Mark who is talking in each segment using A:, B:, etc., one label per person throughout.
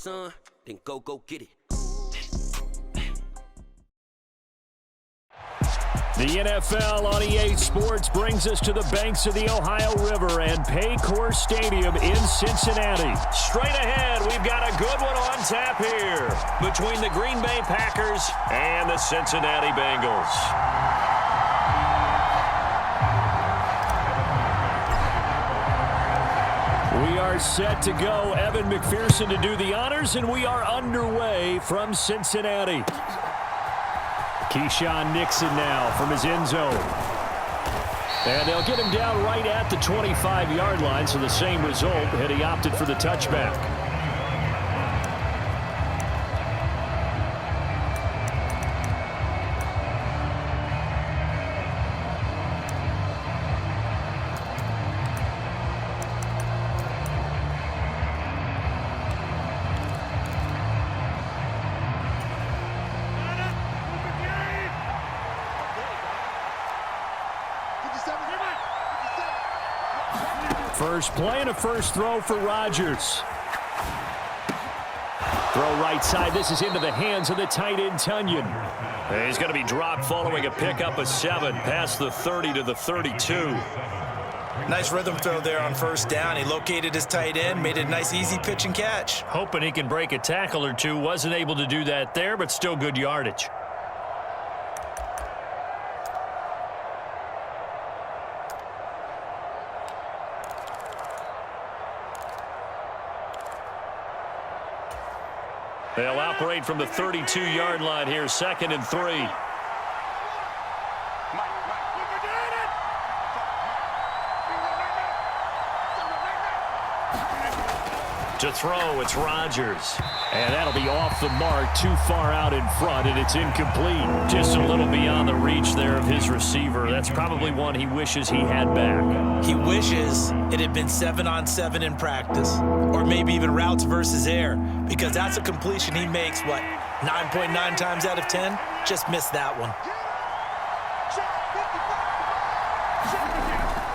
A: son, then go get it.
B: The NFL on EA Sports brings us to the banks of the Ohio River and Paycor Stadium in Cincinnati. Straight ahead, we've got a good one on tap here between the Green Bay Packers and the Cincinnati Bengals. We are set to go. Evan McPherson to do the honors, and we are underway from Cincinnati. Keyshawn Nixon now from his end zone. And they'll get him down right at the 25-yard line, so the same result had he opted for the touchback. First play and a first throw for Rodgers. Throw right side. This is into the hands of the tight end, Tunyon. He's going to be dropped following a pickup of 7 past the 30 to the 32.
C: Nice rhythm throw there on first down. He located his tight end, made it a nice easy pitch and catch.
B: Hoping he can break a tackle or two. Wasn't able to do that there, but still good yardage. They'll operate from the 32-yard line here, 2nd and 3. To throw, it's Rodgers. And that'll be off the mark, too far out in front, and it's incomplete. Just a little beyond the reach there of his receiver. That's probably one he wishes he had back.
C: He wishes it had been 7-on-7 in practice, or maybe even routes versus air, because that's a completion he makes, 9.9 times out of 10? Just missed that one.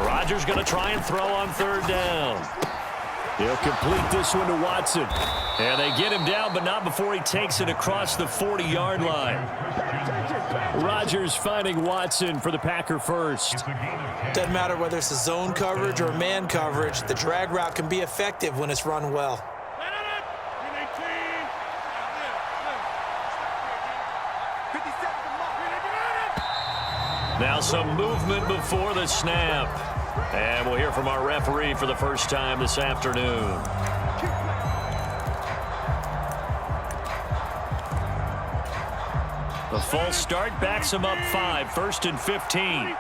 B: Rodgers going to try and throw on 3rd down. He'll complete this one to Watson. And they get him down, but not before he takes it across the 40-yard line. Rodgers finding Watson for the Packer first.
C: Doesn't matter whether it's a zone coverage or man coverage, the drag route can be effective when it's run well.
B: Now some movement before the snap. And we'll hear from our referee for the first time this afternoon. The false start backs him up 5, 1st and 15.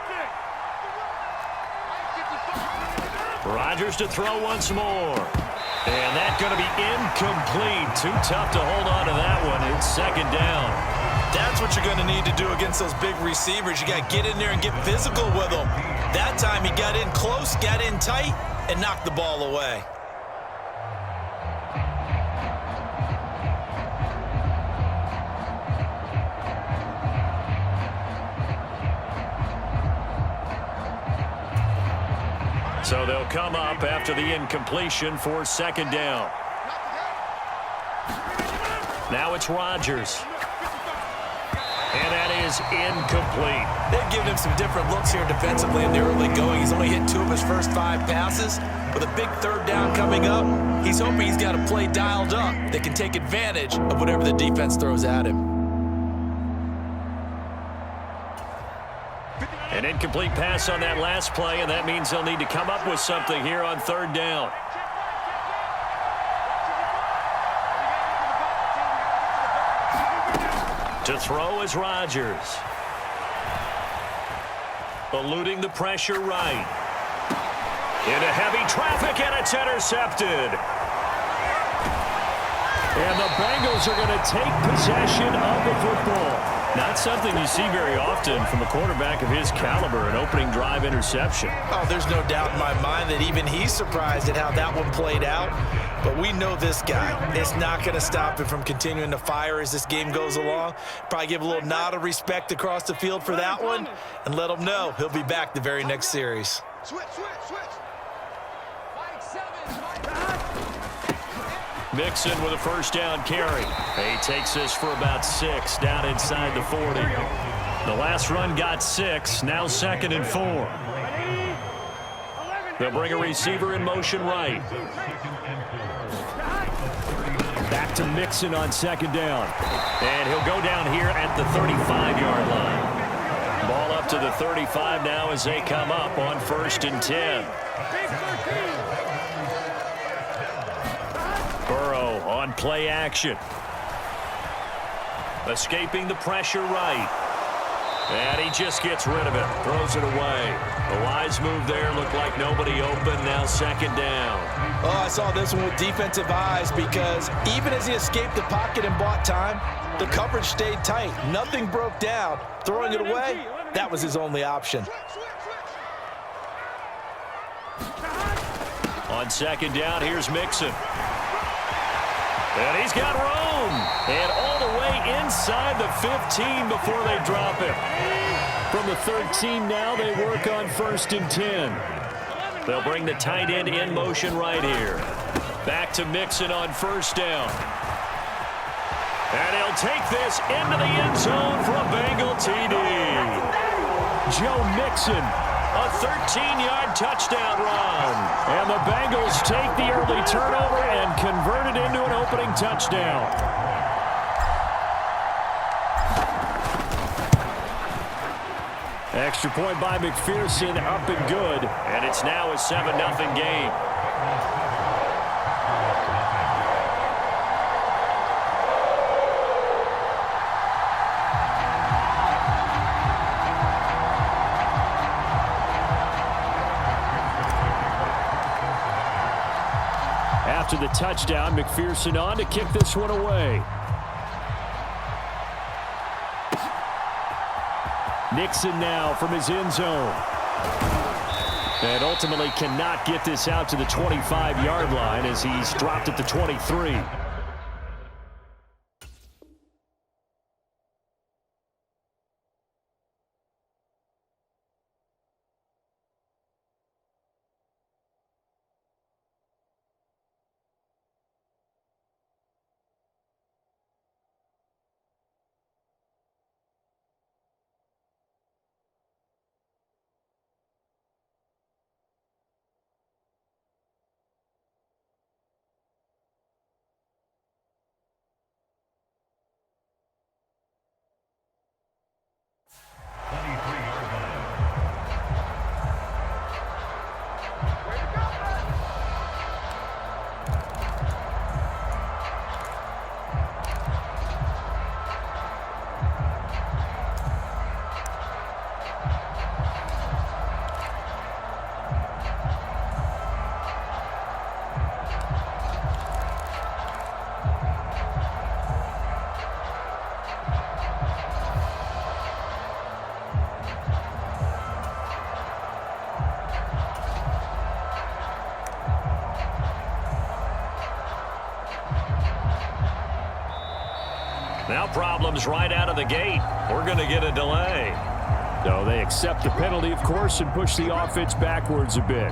B: Rodgers to throw once more. And that's going to be incomplete. Too tough to hold on to that one. It's 2nd down.
C: That's what you're going to need to do against those big receivers. You got to get in there and get physical with them. That time he got in close, got in tight, and knocked the ball away.
B: So they'll come up after the incompletion for 2nd down. Now it's Rodgers. And that is incomplete.
C: They've given him some different looks here defensively in the early going. He's only hit 2 of his first 5 passes. With a big 3rd down coming up, he's hoping he's got a play dialed up that can take advantage of whatever the defense throws at him.
B: An incomplete pass on that last play, and that means they'll need to come up with something here on 3rd down. To throw is Rodgers. Eluding the pressure right. Into heavy traffic, and it's intercepted. And the Bengals are going to take possession of the football. Not something you see very often from a quarterback of his caliber, an opening drive interception.
C: Oh, there's no doubt in my mind that even he's surprised at how that one played out. But we know this guy. It's not going to stop him from continuing to fire as this game goes along. Probably give a little nod of respect across the field for that one and let him know he'll be back the very next series.
D: Switch.
B: Mixon with a first down carry. He takes this for about 6 down inside the 40. The last run got 6. Now 2nd and 4. They'll bring a receiver in motion right. Back to Mixon on 2nd down. And he'll go down here at the 35-yard line. Ball up to the 35 now as they come up on 1st and 10. Burrow on play action. Escaping the pressure right. And he just gets rid of it. Throws it away. A wise move there. Looked like nobody open. Now 2nd down.
C: Oh, I saw this one with defensive eyes because even as he escaped the pocket and bought time, the coverage stayed tight. Nothing broke down. Throwing it away, that was his only option.
B: On 2nd down, here's Mixon. And he's got room. And all the way inside the 15 before they drop it. From the 13 now, they work on 1st and 10. They'll bring the tight end in motion right here. Back to Mixon on 1st down. And he'll take this into the end zone for a Bengal TD. Joe Mixon, a 13-yard touchdown run. And the Bengals take the early turnover and convert it into an opening touchdown. Extra point by McPherson, up and good. And it's now a 7-0 game. After the touchdown, McPherson on to kick this one away. Nixon now from his end zone. And ultimately cannot get this out to the 25-yard line as he's dropped at the 23. Now problems right out of the gate. We're going to get a delay. So they accept the penalty, of course, and push the offense backwards a bit.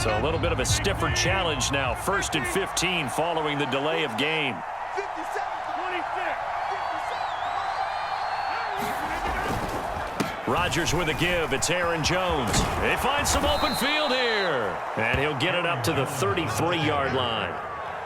B: So a little bit of a stiffer challenge now. 1st and 15 following the delay of game. Rodgers with a give. It's Aaron Jones. They find some open field here. And he'll get it up to the 33-yard line.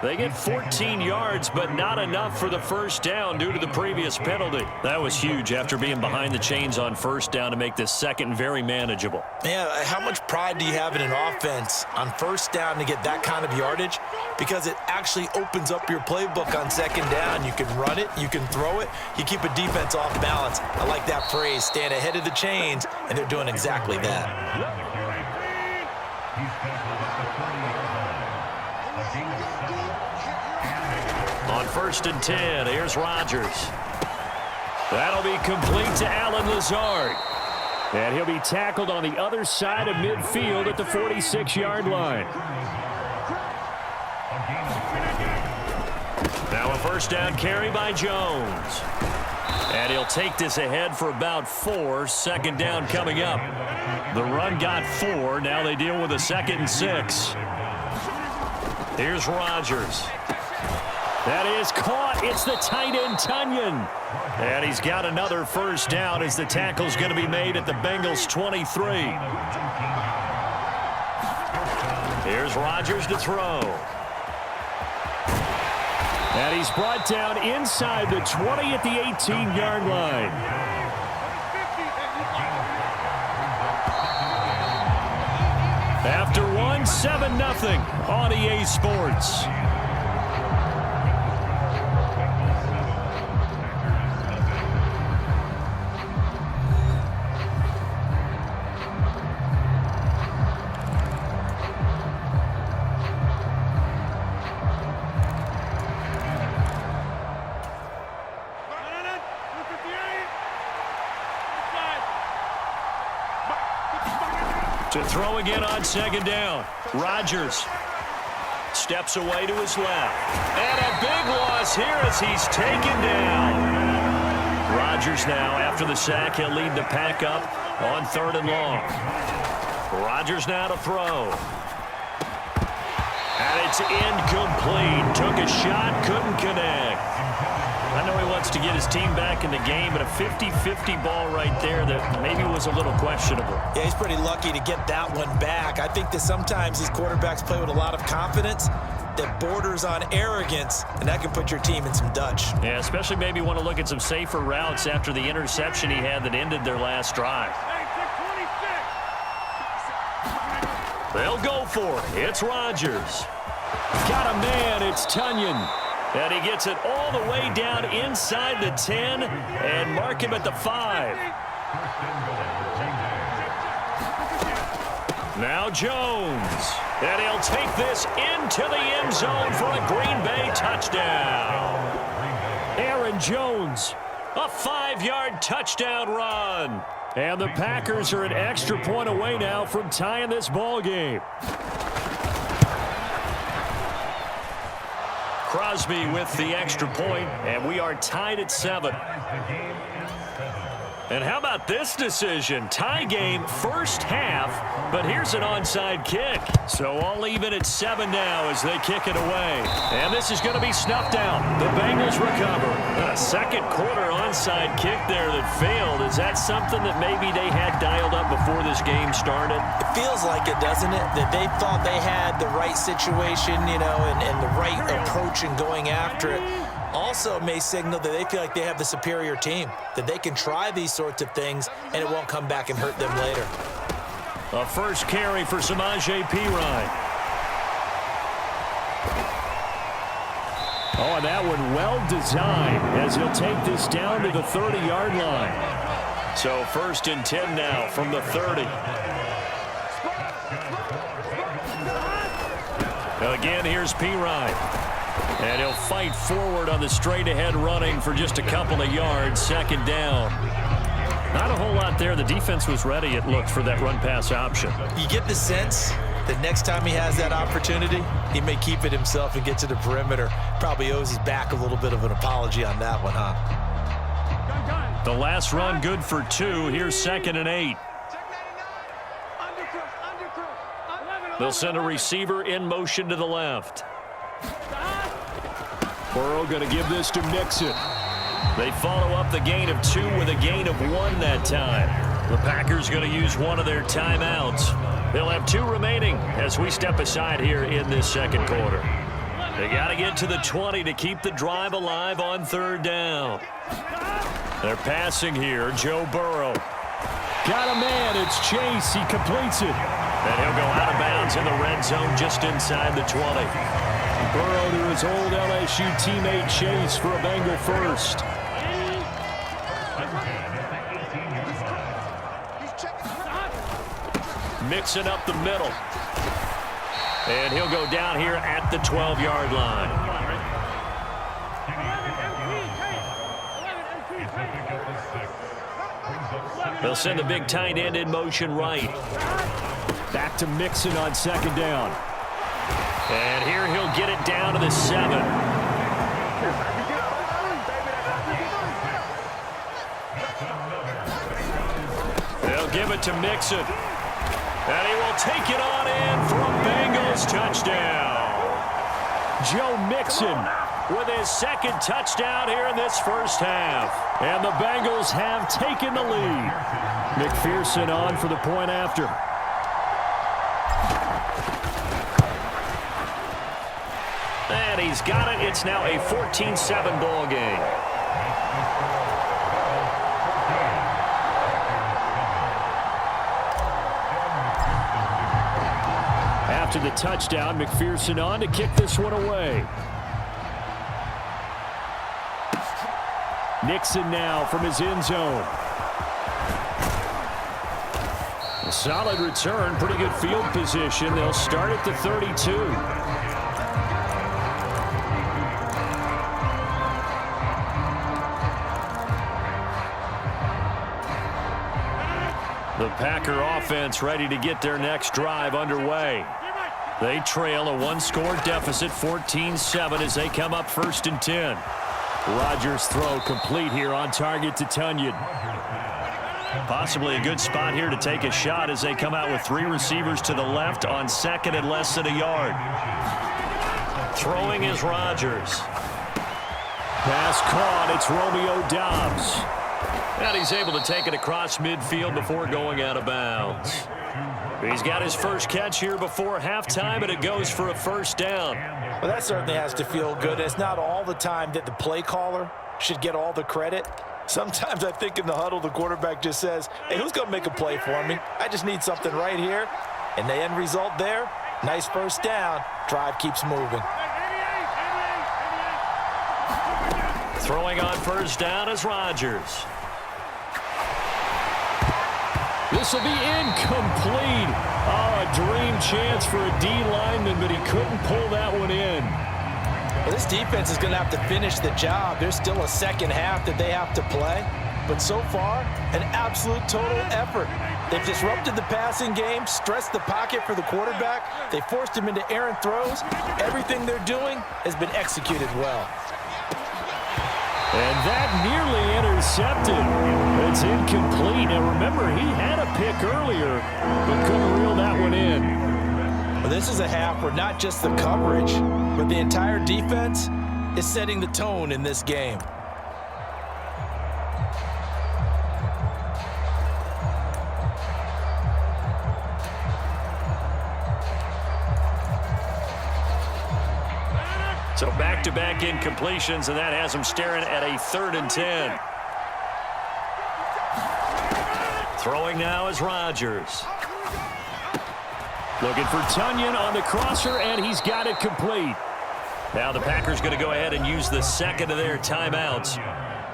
B: They get 14 yards, but not enough for the first down due to the previous penalty. That was huge after being behind the chains on 1st down to make this 2nd very manageable.
C: Yeah, how much pride do you have in an offense on 1st down to get that kind of yardage? Because it actually opens up your playbook on 2nd down. You can run it, you can throw it, you keep a defense off balance. I like that phrase, stand ahead of the chains, and they're doing exactly that.
B: On 1st and 10, here's Rodgers. That'll be complete to Allen Lazard. And he'll be tackled on the other side of midfield at the 46-yard line. Now a 1st down carry by Jones. And he'll take this ahead for about 4. 2nd down coming up. The run got 4. Now they deal with a 2nd and 6. Here's Rodgers. That is caught. It's the tight end, Tunyon. And he's got another first down as the tackle's going to be made at the Bengals 23. Here's Rodgers to throw. And he's brought down inside the 20 at the 18-yard line. After one, 7-0 on EA Sports. To throw again on 2nd down. Rodgers steps away to his left. And a big loss here as he's taken down. Rodgers now, after the sack, he'll lead the pack up on 3rd and long. Rodgers now to throw. And it's incomplete. Took a shot, couldn't connect. I know he wants to get his team back in the game, but a 50-50 ball right there that maybe was a little questionable.
C: Yeah, he's pretty lucky to get that one back. I think that sometimes these quarterbacks play with a lot of confidence that borders on arrogance, and that can put your team in some Dutch.
B: Yeah, especially maybe want to look at some safer routes after the interception he had that ended their last drive. They'll go for it. It's Rodgers. Got a man. It's Tunyon. And he gets it all the way down inside the 10 and mark him at the 5. Now Jones. And he'll take this into the end zone for a Green Bay touchdown. Aaron Jones, a 5-yard touchdown run. And the Packers are an extra point away now from tying this ball game. Crosby with the extra point, and we are tied at 7. And how about this decision? Tie game, first half, but here's an onside kick. So all even at 7 now as they kick it away. And this is going to be snuffed out. The Bengals recover. A second quarter onside kick there that failed. Is that something that maybe they had dialed up before this game started?
C: It feels like it, doesn't it? That they thought they had the right situation, you know, and the right approach in going after it. Also may signal that they feel like they have the superior team, that they can try these sorts of things and it won't come back and hurt them later.
B: A first carry for Samaje Perine. Oh, and that one well designed as he'll take this down to the 30-yard line. So 1st and 10 now from the 30. Again, here's Perine. And he'll fight forward on the straight-ahead running for just a couple of yards. 2nd down. Not a whole lot there. The defense was ready, it looked, for that run-pass option.
C: You get the sense that next time he has that opportunity, he may keep it himself and get to the perimeter. Probably owes his back a little bit of an apology on that one, huh?
B: The last run good for 2. Here's 2nd and 8. They'll send a receiver in motion to the left. Burrow going to give this to Mixon. They follow up the gain of 2 with a gain of 1 that time. The Packers going to use one of their timeouts. They'll have 2 remaining as we step aside here in this second quarter. They got to get to the 20 to keep the drive alive on 3rd down. They're passing here. Joe Burrow. Got a man. It's Chase. He completes it. And he'll go out of bounds in the red zone just inside the 20. Burrow to his old LSU teammate Chase for a Bengal first. Mixing up the middle. And he'll go down here at the 12-yard line. They'll send the big tight end in motion right. Back to Mixon on 2nd down. And here he'll get it down to the 7. They'll give it to Mixon. And he will take it on in for a Bengals touchdown. Joe Mixon with his second touchdown here in this first half. And the Bengals have taken the lead. McPherson on for the point after. And he's got it. It's now a 14-7 ball game. After the touchdown, McPherson on to kick this one away. Nixon now from his end zone. A solid return, pretty good field position. They'll start at the 32. The Packer offense ready to get their next drive underway. They trail a one-score deficit, 14-7, as they come up 1st and 10. Rodgers' throw complete here on target to Tunyon. Possibly a good spot here to take a shot as they come out with 3 receivers to the left on 2nd and less than a yard. Throwing is Rodgers. Pass caught. It's Romeo Doubs. And he's able to take it across midfield before going out of bounds. He's got his first catch here before halftime, and it goes for a first down.
C: Well, that certainly has to feel good. It's not all the time that the play caller should get all the credit. Sometimes I think in the huddle, the quarterback just says, hey, who's going to make a play for me? I just need something right here. And the end result there, nice first down. Drive keeps moving.
B: Throwing on first down is Rodgers. This will be incomplete. Oh, a dream chance for a D lineman, but he couldn't pull that one in.
C: Well, this defense is going to have to finish the job. There's still a second half that they have to play. But so far, an absolute total effort. They've disrupted the passing game, stressed the pocket for the quarterback. They forced him into errant throws. Everything they're doing has been executed well.
B: And that nearly intercepted. It's incomplete. Now remember, he had a pick earlier, but couldn't reel that one in.
C: Well, this is a half where not just the coverage, but the entire defense is setting the tone in this game.
B: So back-to-back incompletions, and that has them staring at a 3rd and 10. Throwing now is Rodgers. Looking for Tunyon on the crosser, and he's got it complete. Now the Packers going to go ahead and use the second of their timeouts,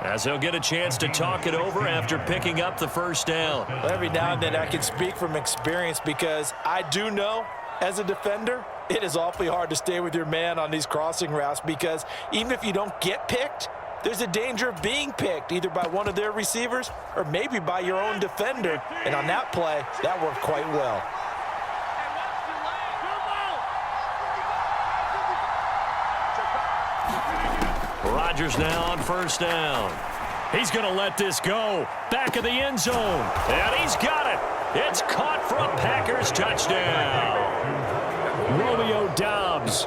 B: as they'll get a chance to talk it over after picking up the first down.
C: Well, every now and then I can speak from experience because I do know, as a defender, it is awfully hard to stay with your man on these crossing routes because even if you don't get picked, there's a danger of being picked either by one of their receivers or maybe by your own defender. And on that play, that worked quite well.
B: Rodgers now on first down. He's going to let this go. Back of the end zone. And he's got it. It's caught for a Packers touchdown. Romeo Doubs,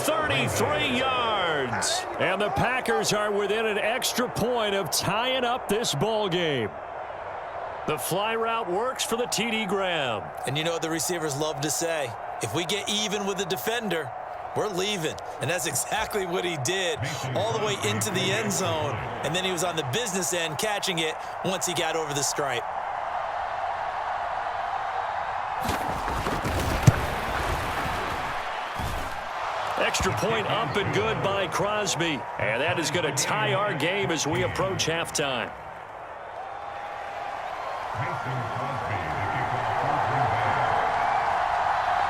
B: 33 yards. And the Packers are within an extra point of tying up this ball game. The fly route works for the TD Graham.
C: And you know what the receivers love to say? If we get even with the defender, we're leaving. And that's exactly what he did, all the way into the end zone. And then he was on the business end catching it once he got over the stripe.
B: Extra point up and good by Crosby. And that is going to tie our game as we approach halftime.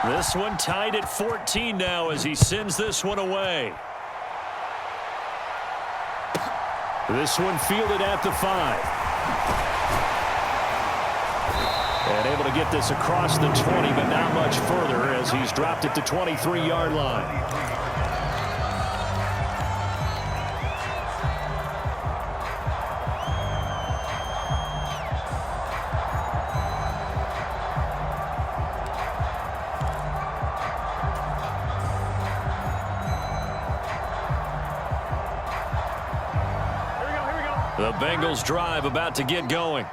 B: This one tied at 14 now as he sends this one away. This one fielded at the 5. And able to get this across the 20, but not much further as he's dropped it to 23-yard line. The Bengals drive about to get going.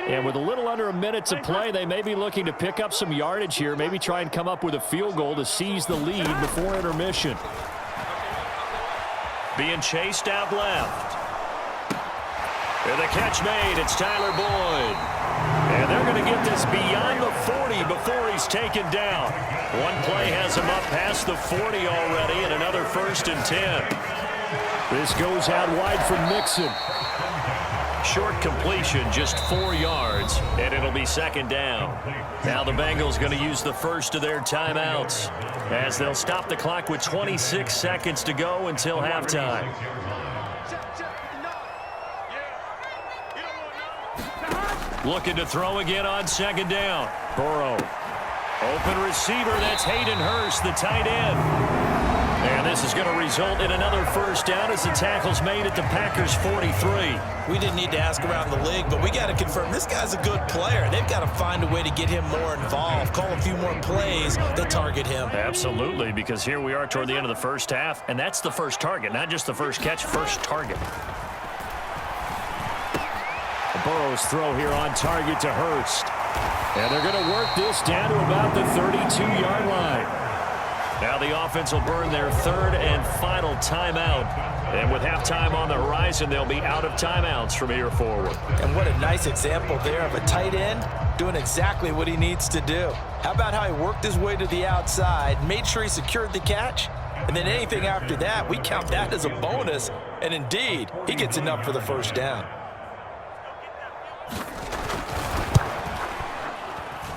B: And with a little under a minute to play, they may be looking to pick up some yardage here, maybe try and come up with a field goal to seize the lead before intermission. Being chased out left. And the catch made. It's Tyler Boyd. And they're going to get this beyond the 40 before he's taken down. One play has him up past the 40 already, and another 1st and 10. This goes out wide from Mixon. Short completion, just 4 yards, and it'll be 2nd down. Now the Bengals going to use the first of their timeouts as they'll stop the clock with 26 seconds to go until halftime. Looking to throw again on 2nd down. Burrow. Open receiver, that's Hayden Hurst, the tight end. And this is going to result in another 1st down as the tackle's made at the Packers' 43.
C: We didn't need to ask around the league, but we got to confirm this guy's a good player. They've got to find a way to get him more involved, call a few more plays that target him.
B: Absolutely, because here we are toward the end of the first half, and that's the first target, not just the first catch, first target. Burrow's throw here on target to Hurst. And they're going to work this down to about the 32-yard line. Now the offense will burn their 3rd and final timeout. And with halftime on the horizon, they'll be out of timeouts from here forward.
C: And what a nice example there of a tight end doing exactly what he needs to do. How about how he worked his way to the outside, made sure he secured the catch, and then anything after that, we count that as a bonus. And indeed, he gets enough for the 1st down.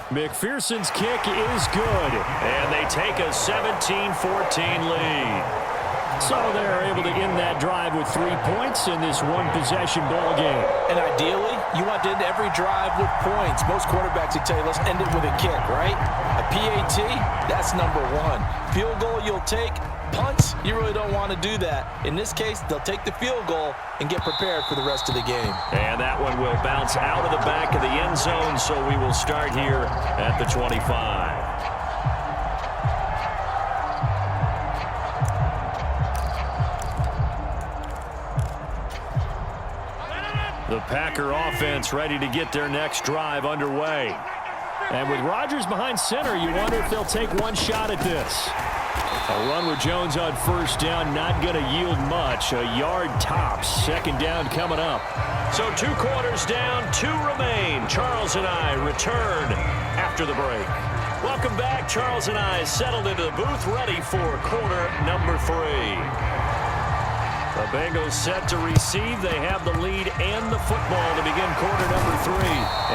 B: McPherson's kick is good, and they take a 17-14 lead. So they're able to end that drive with 3 points in this one-possession ball game.
C: And ideally, you want to end every drive with points. Most quarterbacks would tell you, let's end it with a kick, right? A PAT, that's number 1. Field goal you'll take. Punts, you really don't want to do that. In this case, they'll take the field goal and get prepared for the rest of the game.
B: And that one will bounce out of the back of the end zone, so we will start here at the 25. The Packer offense ready to get their next drive underway. And with Rodgers behind center, you wonder if they'll take one shot at this. A run with Jones on 1st down, not going to yield much. A yard tops. 2nd down coming up. So 2 quarters down, 2 remain. Charles and I return after the break. Welcome back. Charles and I settled into the booth, ready for quarter number 3. The Bengals set to receive. They have the lead and the football to begin quarter number 3.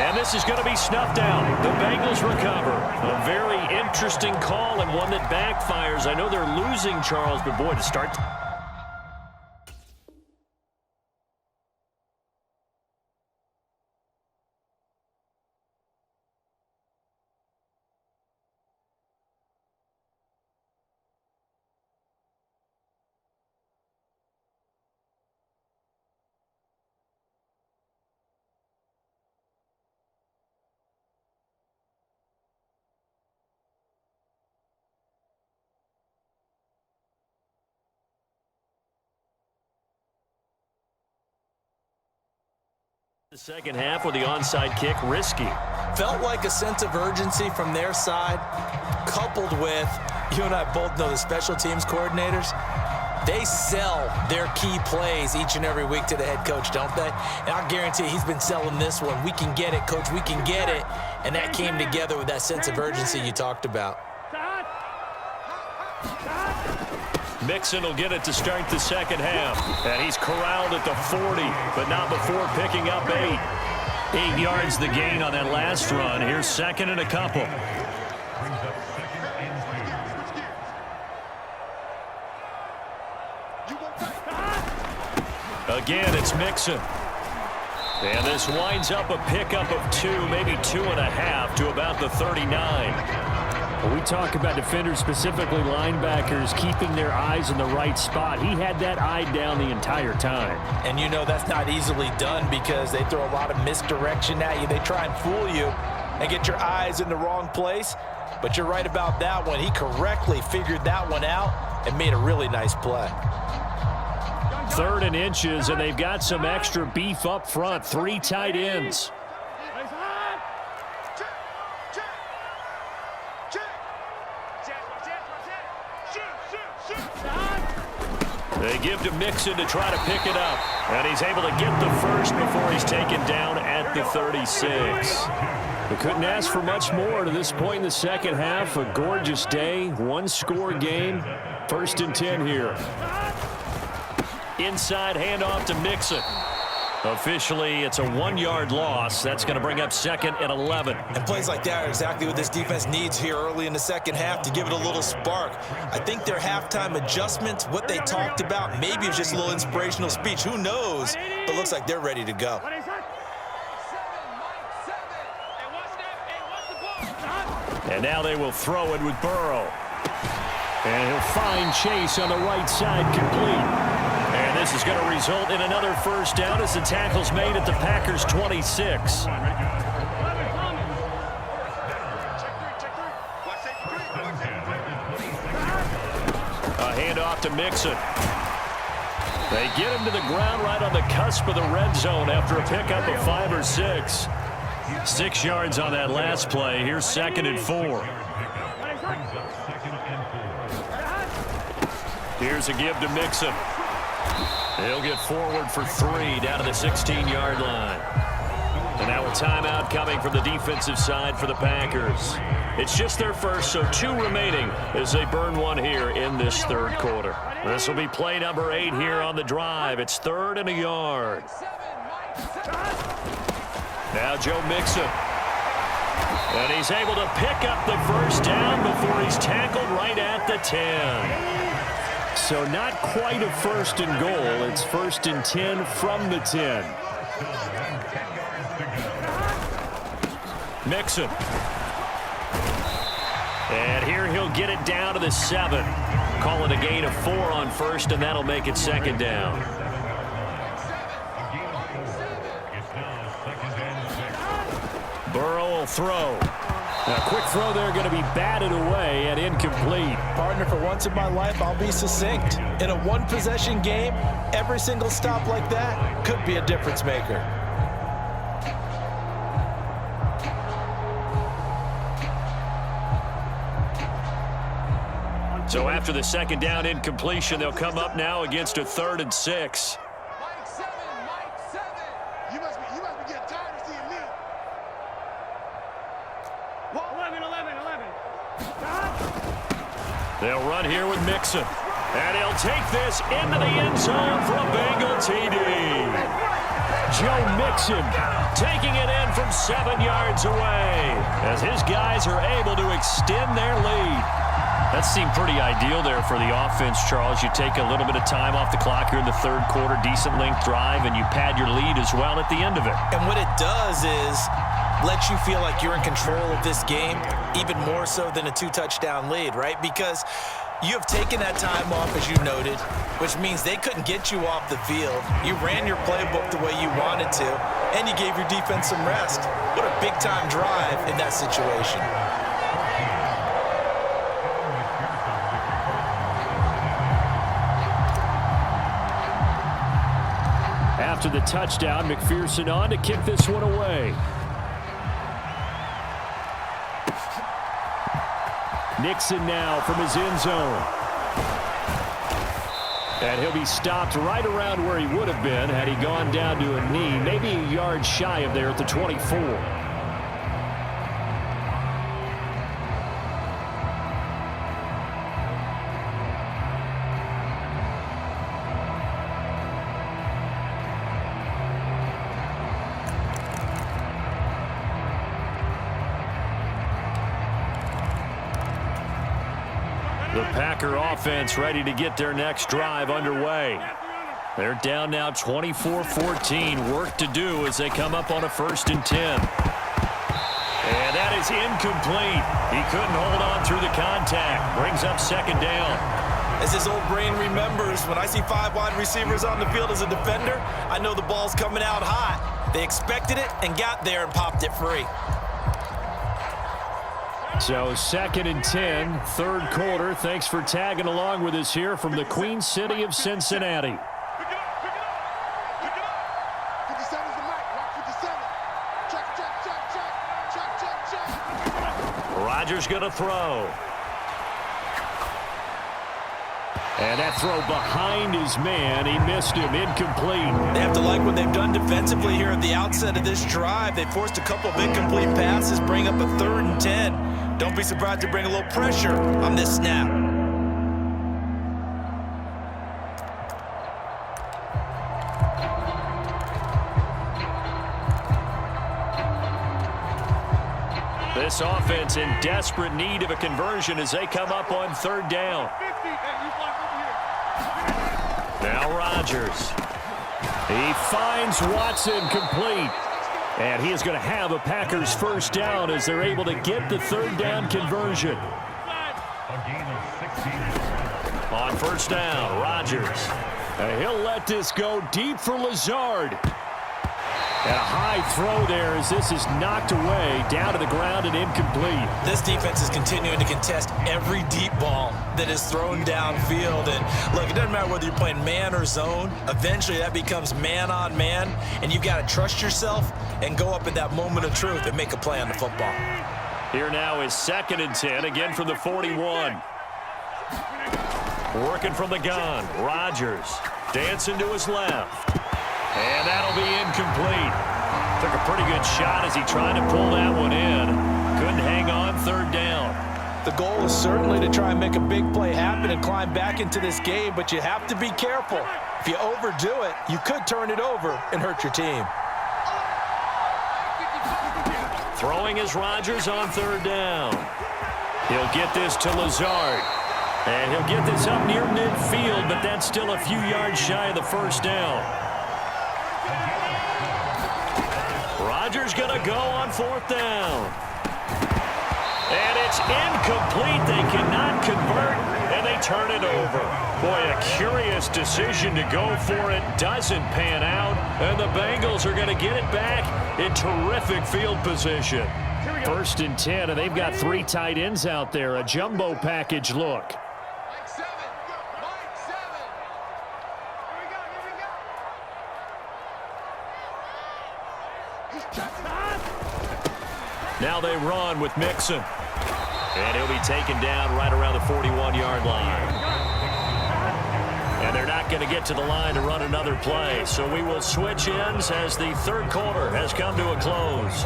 B: And this is going to be snuffed out. The Bengals recover. A very interesting call and one that backfires. I know they're losing, Charles, but boy, to start. The second half with the onside kick risky.
C: Felt like a sense of urgency from their side, coupled with, you and I both know the special teams coordinators, they sell their key plays each and every week to the head coach, don't they? And I guarantee he's been selling this one. We can get it, coach, we can get it. And that came together with that sense of urgency you talked about.
B: Mixon will get it to start the second half. And he's corralled at the 40, but not before picking up 8. 8 yards the gain on that last run. Here's 2nd and a couple. Again, it's Mixon. And this winds up a pickup of 2, maybe 2.5 to about the 39. We talk about defenders, specifically linebackers, keeping their eyes in the right spot. He had that eye down the entire time.
C: And you know that's not easily done because they throw a lot of misdirection at you. They try and fool you and get your eyes in the wrong place. But you're right about that one. He correctly figured that one out and made a really nice play.
B: 3rd and inches, and they've got some extra beef up front. 3 tight ends. They give to Mixon to try to pick it up. And he's able to get the first before he's taken down at the 36. We couldn't ask for much more to this point in the second half. A gorgeous day, 1-score game. 1st and 10 here. Inside handoff to Mixon. Officially, it's a 1-yard loss. That's going to bring up 2nd and 11.
C: And plays like that are exactly what this defense needs here early in the second half to give it a little spark. I think their halftime adjustments, what they talked about, maybe it was just a little inspirational speech. Who knows? But looks like they're ready to go.
B: And now they will throw it with Burrow. And he'll find Chase on the right side, complete. And this is going to result in another 1st down as the tackle's made at the Packers' 26. A handoff to Mixon. They get him to the ground right on the cusp of the red zone after a pickup of 5 or 6. 6 yards on that last play. Here's 2nd and 4. Here's a give to Mixon. He'll get forward for 3 down to the 16-yard line. And now a timeout coming from the defensive side for the Packers. It's just their first, so 2 remaining as they burn 1 here in this 3rd quarter. This will be play number 8 here on the drive. It's 3rd and a yard. Now Joe Mixon. And he's able to pick up the 1st down before he's tackled right at the 10. So not quite a 1st and goal. It's 1st and 10 from the 10. Mixon. And here he'll get it down to the 7. Call it a gain of 4 on 1st, and that'll make it 2nd down. Burrow will throw. A quick throw there going to be batted away and incomplete.
C: Partner, for once in my life, I'll be succinct. In a 1-possession game, every single stop like that could be a difference maker.
B: So after the 2nd down incompletion, they'll come up now against a 3rd and 6.
D: Mike 7. You must be getting tired of seeing me. 11.
B: They'll run here with Mixon. And he'll take this into the end zone for a Bengal TD. Joe Mixon taking it in from 7 yards away as his guys are able to extend their lead. That seemed pretty ideal there for the offense, Charles. You take a little bit of time off the clock here in the 3rd quarter, decent length drive, and you pad your lead as well at the end of it.
C: And what it does is lets you feel like you're in control of this game, even more so than a 2-touchdown lead, right? Because you have taken that time off, as you noted, which means they couldn't get you off the field. You ran your playbook the way you wanted to, and you gave your defense some rest. What a big-time drive in that situation.
B: After the touchdown, McPherson on to kick this one away. Nixon now from his end zone. And he'll be stopped right around where he would have been had he gone down to a knee, maybe a yard shy of there at the 24. The Packer offense ready to get their next drive underway. They're down now 24-14. Work to do as they come up on a 1st and 10. And that is incomplete. He couldn't hold on through the contact. Brings up 2nd down.
C: As his old brain remembers, when I see 5 wide receivers on the field as a defender, I know the ball's coming out hot. They expected it and got there and popped it free.
B: So 2nd and 10, 3rd quarter. Thanks for tagging along with us here from the Queen City of Cincinnati. Rodgers going to throw. And that throw behind his man. He missed him. Incomplete.
C: They have to like what they've done defensively here at the outset of this drive. They forced a couple of incomplete passes, bring up a 3rd and 10. Don't be surprised to bring a little pressure on this snap.
B: This offense in desperate need of a conversion as they come up on 3rd down. Now Rodgers. He finds Watson complete. And he is going to have a Packers 1st down as they're able to get the 3rd down conversion. On 1st down, Rodgers. And he'll let this go deep for Lazard. And a high throw there as this is knocked away, down to the ground and incomplete.
C: This defense is continuing to contest every deep ball that is thrown downfield. And look, it doesn't matter whether you're playing man or zone. Eventually that becomes man on man, and you've got to trust yourself and go up at that moment of truth and make a play on the football.
B: Here now is 2nd and 10, again from the 41. Working from the gun, Rodgers dancing to his left. And that'll be incomplete. Took a pretty good shot as he tried to pull that one in. Couldn't hang on 3rd down.
C: The goal is certainly to try and make a big play happen and climb back into this game, but you have to be careful. If you overdo it, you could turn it over and hurt your team.
B: Throwing is Rodgers on 3rd down. He'll get this to Lazard. And he'll get this up near midfield, but that's still a few yards shy of the 1st down. Rodgers going to go on 4th down. And it's incomplete. They cannot convert, and they turn it over. Boy, a curious decision to go for it. Doesn't pan out, and the Bengals are going to get it back in terrific field position. 1st and 10, and they've got 3 tight ends out there. A jumbo package look. Now they run with Mixon. And he'll be taken down right around the 41-yard line. And they're not going to get to the line to run another play. So we will switch ends as the 3rd quarter has come to a close.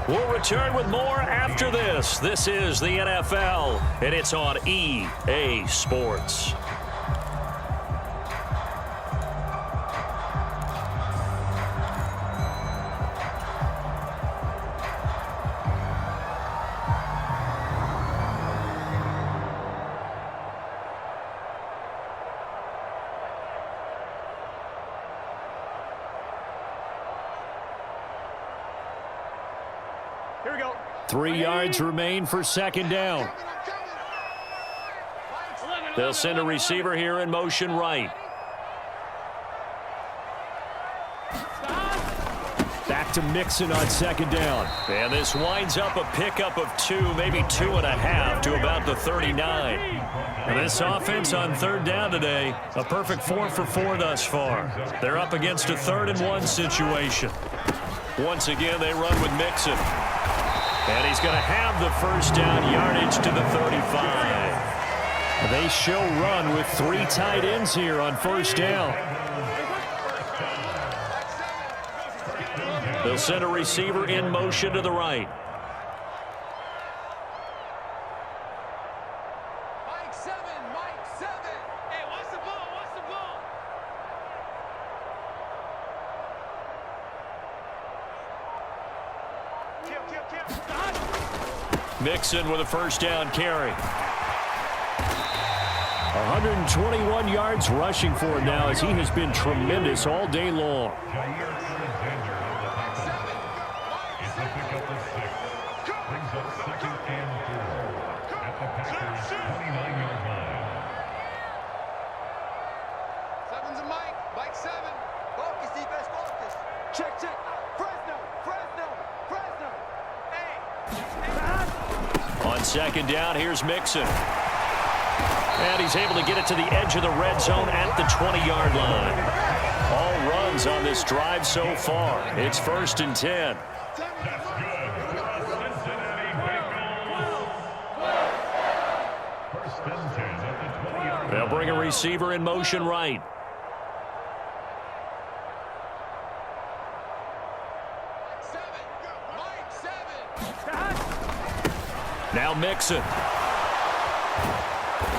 B: We'll return with more after this. This is the NFL, and it's on EA Sports.
D: Here we go.
B: 3 yards remain for 2nd down. They'll send a receiver here in motion right. Back to Mixon on 2nd down. And this winds up a pickup of 2, maybe 2.5 to about the 39. And this offense on 3rd down today, a perfect 4 for 4 thus far. They're up against a 3rd and 1 situation. Once again, they run with Mixon. And he's going to have the 1st down, yardage to the 35. They show run with 3 tight ends here on 1st down. They'll send a receiver in motion to the right.
D: Mike 7. Hey, what's the ball?
B: Mixon with a 1st down carry. 121 yards rushing for him now as he has been tremendous all day long.
D: Seven's a Mike. Mike 7. Focus, defense, focus. Check. Fresno. Hey.
B: On 2nd down, here's Mixon. And he's able to get it to the edge of the red zone at the 20-yard line. All runs on this drive so far. It's 1st and 10. showing a receiver in motion right. Now Mixon.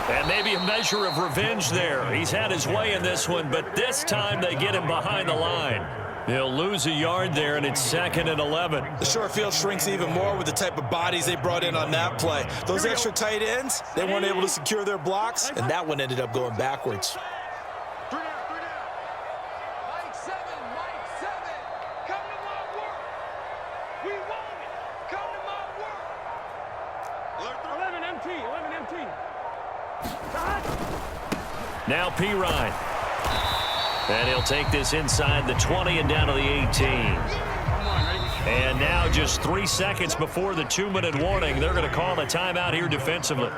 B: And maybe a measure of revenge there. He's had his way in this one, but this time they get him behind the line. He'll lose a yard there, and it's 2nd and 11.
C: The short field shrinks even more with the type of bodies they brought in on that play. Those extra tight ends, they weren't able to secure their blocks, and that one ended up going backwards.
D: Mike 7, come to my work. We want it. Come to my work. 11 MT.
B: Now Pirine. And he'll take this inside the 20 and down to the 18. And now just 3 seconds before the 2-minute warning, they're going to call a timeout here defensively.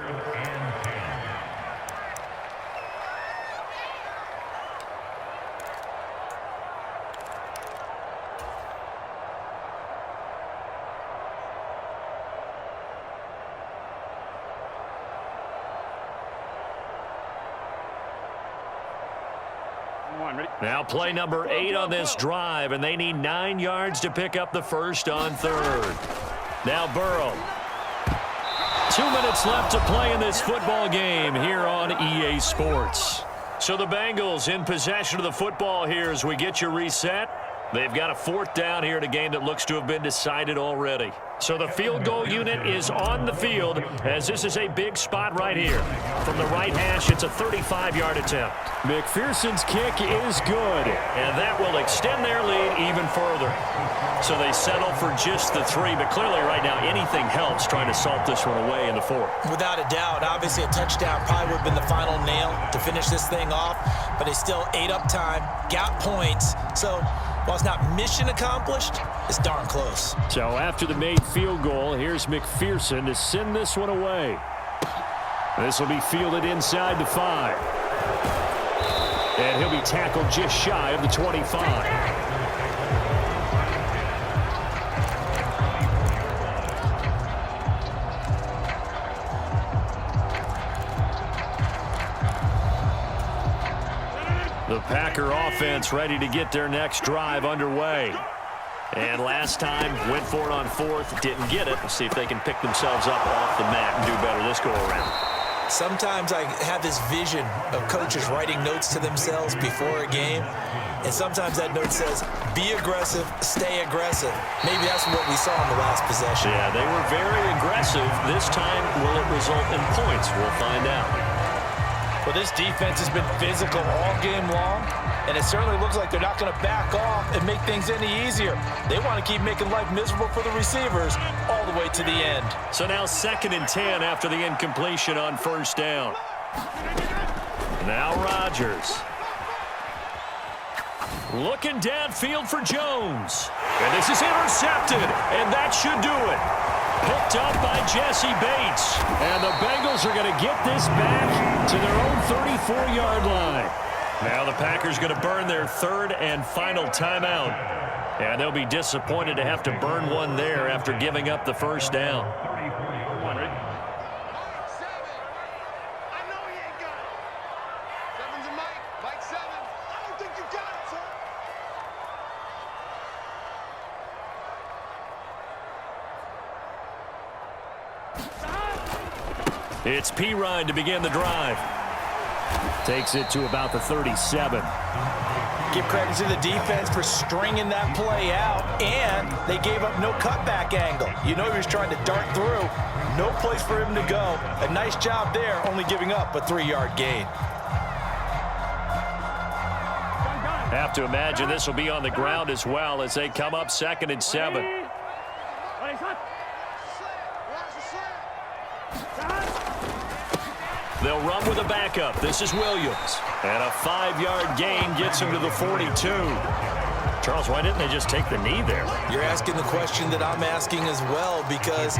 B: Now play number 8 on this drive, and they need 9 yards to pick up the first on 3rd. Now Burrow. 2 minutes left to play in this football game here on EA Sports. So the Bengals in possession of the football here as we get you reset. They've got a 4th down here in a game that looks to have been decided already. So the field goal unit is on the field as this is a big spot right here. From the right hash, it's a 35-yard attempt. McPherson's kick is good, and that will extend their lead even further. So they settle for just the 3, but clearly right now anything helps trying to salt this one away in the 4th.
C: Without a doubt, obviously a touchdown probably would have been the final nail to finish this thing off, but they still ate up time, got points, so while it's not mission accomplished, it's darn close.
B: So after the made field goal, here's McPherson to send this one away. This will be fielded inside the 5. And he'll be tackled just shy of the 25. The Packer offense ready to get their next drive underway. And last time, went for it on 4th, didn't get it. Let's see if they can pick themselves up off the mat and do better this go-around.
C: Sometimes I have this vision of coaches writing notes to themselves before a game, and sometimes that note says, be aggressive, stay aggressive. Maybe that's what we saw in the last possession.
B: Yeah, they were very aggressive. This time, will it result in points? We'll find out.
C: Well, this defense has been physical all game long, and it certainly looks like they're not going to back off and make things any easier. They want to keep making life miserable for the receivers all the way to the end.
B: So now 2nd and 10 after the incompletion on 1st down. Now Rodgers. Looking downfield for Jones. And this is intercepted, and that should do it. Picked up by Jesse Bates. And the Bengals are going to get this back to their own 34-yard line. Now the Packers going to burn their 3rd and final timeout. And they'll be disappointed to have to burn one there after giving up the 1st down. It's Pirine to begin the drive. Takes it to about the 37.
C: Give credit to the defense for stringing that play out, and they gave up no cutback angle. You know he was trying to dart through. No place for him to go. A nice job there, only giving up a 3-yard gain.
B: Have to imagine this will be on the ground as well as they come up 2nd and 7. They'll run with a backup. This is Williams. And a 5-yard gain gets him to the 42. Charles, why didn't they just take the knee there?
C: You're asking the question that I'm asking as well, because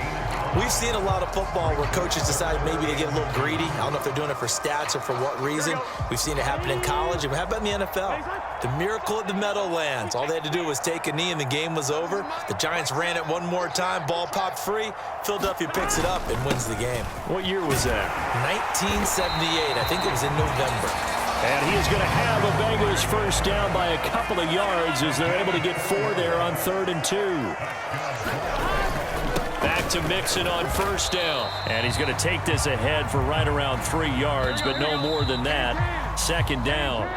C: we've seen a lot of football where coaches decide maybe to get a little greedy. I don't know if they're doing it for stats or for what reason. We've seen it happen in college, and how about in the NFL? The miracle at the Meadowlands. All they had to do was take a knee, and the game was over. The Giants ran it one more time. Ball popped free. Philadelphia picks it up and wins the game.
B: What year was that?
C: 1978. I think it was in November.
B: And he is going to have a Bengals first down by a couple of yards as they're able to get 4 there on 3rd and 2. Back to Mixon on first down. And he's going to take this ahead for right around 3 yards, but no more than that. 2nd down.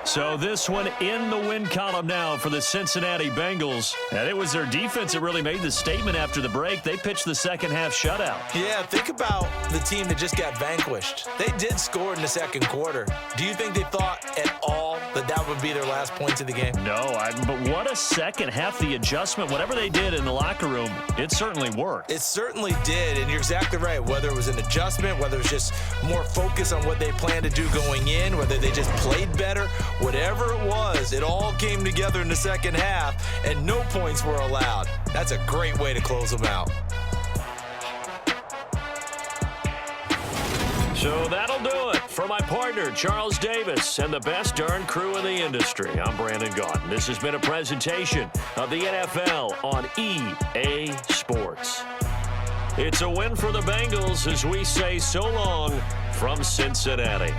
B: So this one in the win column now for the Cincinnati Bengals. And it was their defense that really made the statement after the break. They pitched the second half shutout.
C: Yeah, think about the team that just got vanquished. They did score in the second quarter. Do you think they thought at all that that would be their last points of the game?
B: No, but what a second half. The adjustment, whatever they did in the locker room, it certainly worked.
C: It certainly did, and you're exactly right. Whether it was an adjustment, whether it was just more focus on what they planned to do going in, whether they just played better, whatever it was, it all came together in the second half, and no points were allowed. That's a great way to close them out.
B: So that'll do it for my partner, Charles Davis, and the best darn crew in the industry. I'm Brandon Gaudin. This has been a presentation of the NFL on EA Sports. It's a win for the Bengals as we say so long from Cincinnati.